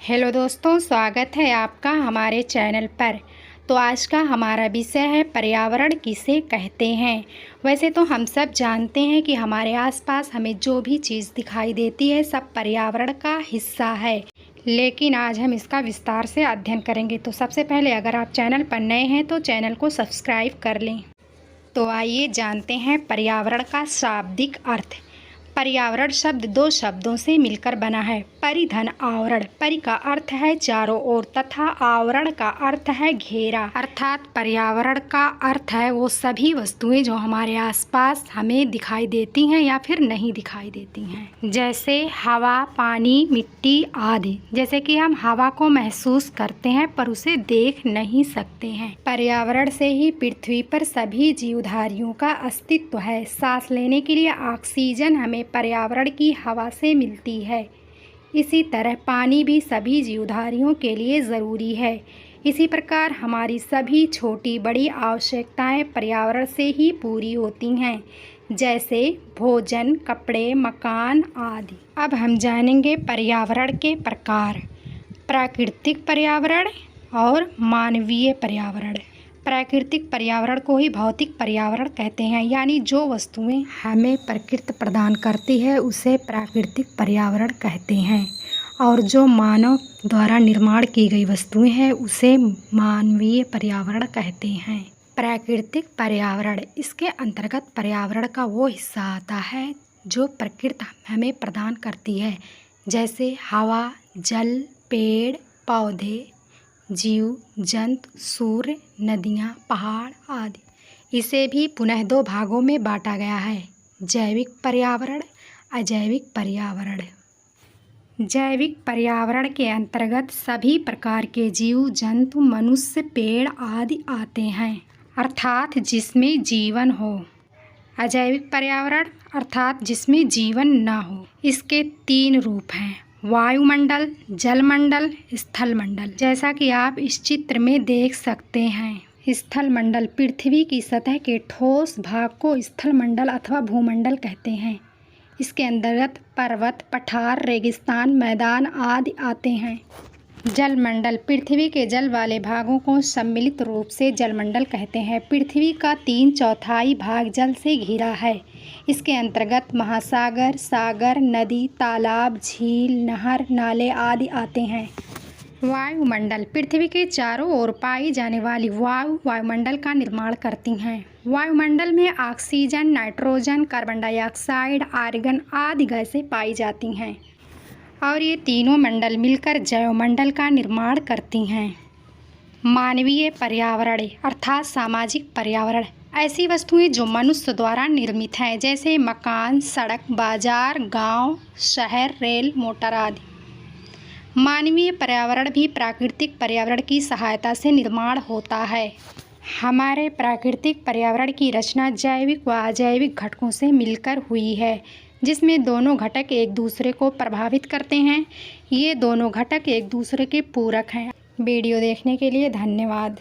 Hello दोस्तों, स्वागत है आपका हमारे चैनल पर। तो आज का हमारा विषय है पर्यावरण किसे कहते हैं। वैसे तो हम सब जानते हैं कि हमारे आसपास हमें जो भी चीज़ दिखाई देती है सब पर्यावरण का हिस्सा है, लेकिन आज हम इसका विस्तार से अध्ययन करेंगे। तो सबसे पहले अगर आप चैनल पर नए हैं तो चैनल को सब्सक्राइब कर लें। तो आइए जानते हैं पर्यावरण का शाब्दिक अर्थ। पर्यावरण शब्द दो शब्दों से मिलकर बना है, परिधन आवरण। परि का अर्थ है चारों ओर तथा आवरण का अर्थ है घेरा। अर्थात पर्यावरण का अर्थ है वो सभी वस्तुएं जो हमारे आसपास हमें दिखाई देती हैं या फिर नहीं दिखाई देती हैं, जैसे हवा, पानी, मिट्टी आदि। जैसे कि हम हवा को महसूस करते हैं पर उसे देख नहीं सकते हैं। पर्यावरण से ही पृथ्वी पर सभी जीवधारियों का अस्तित्व है। सांस लेने के लिए ऑक्सीजन हमें पर्यावरण की हवा से मिलती है। इसी तरह पानी भी सभी जीवधारियों के लिए ज़रूरी है। इसी प्रकार हमारी सभी छोटी बड़ी आवश्यकताएं पर्यावरण से ही पूरी होती हैं, जैसे भोजन, कपड़े, मकान आदि। अब हम जानेंगे पर्यावरण के प्रकार। प्राकृतिक पर्यावरण और मानवीय पर्यावरण। प्राकृतिक पर्यावरण को ही भौतिक पर्यावरण कहते हैं, यानी जो वस्तुएं हमें प्रकृति प्रदान करती है उसे प्राकृतिक पर्यावरण कहते हैं, और जो मानव द्वारा निर्माण की गई वस्तुएं हैं उसे मानवीय पर्यावरण कहते हैं। प्राकृतिक पर्यावरण, इसके अंतर्गत पर्यावरण का वो हिस्सा आता है जो प्रकृति हमें प्रदान करती है, जैसे हवा, जल, पेड़ पौधे, जीव जंतु, सूर्य, नदियाँ, पहाड़ आदि। इसे भी पुनः दो भागों में बांटा गया है, जैविक पर्यावरण, अजैविक पर्यावरण। जैविक पर्यावरण के अंतर्गत सभी प्रकार के जीव जंतु, मनुष्य, पेड़ आदि आते हैं, अर्थात जिसमें जीवन हो। अजैविक पर्यावरण अर्थात जिसमें जीवन न हो। इसके तीन रूप हैं, वायुमंडल, जलमंडल, स्थलमंडल। जैसा कि आप इस चित्र में देख सकते हैं, स्थलमंडल पृथ्वी की सतह के ठोस भाग को स्थलमंडल अथवा भूमंडल कहते हैं। इसके अंतर्गत पर्वत, पठार, रेगिस्तान, मैदान आदि आते हैं। जलमंडल पृथ्वी के जल वाले भागों को सम्मिलित रूप से जलमंडल कहते हैं। पृथ्वी का 3/4 भाग जल से घिरा है। इसके अंतर्गत महासागर, सागर, नदी, तालाब, झील, नहर, नाले आदि आते हैं। वायुमंडल पृथ्वी के चारों ओर पाई जाने वाली वायु वायुमंडल का निर्माण करती हैं। वायुमंडल में oxygen, nitrogen, carbon dioxide, argon आदि गैसें पाई जाती हैं, और ये तीनों मंडल मिलकर जैवमंडल का निर्माण करती हैं। मानवीय पर्यावरण अर्थात सामाजिक पर्यावरण, ऐसी वस्तुएं जो मनुष्य द्वारा निर्मित हैं, जैसे मकान, सड़क, बाजार, गांव, शहर, रेल, मोटर आदि। मानवीय पर्यावरण भी प्राकृतिक पर्यावरण की सहायता से निर्माण होता है। हमारे प्राकृतिक पर्यावरण की रचना जैविक व अजैविक घटकों से मिलकर हुई है, जिसमें दोनों घटक एक दूसरे को प्रभावित करते हैं। ये दोनों घटक एक दूसरे के पूरक हैं। वीडियो देखने के लिए धन्यवाद।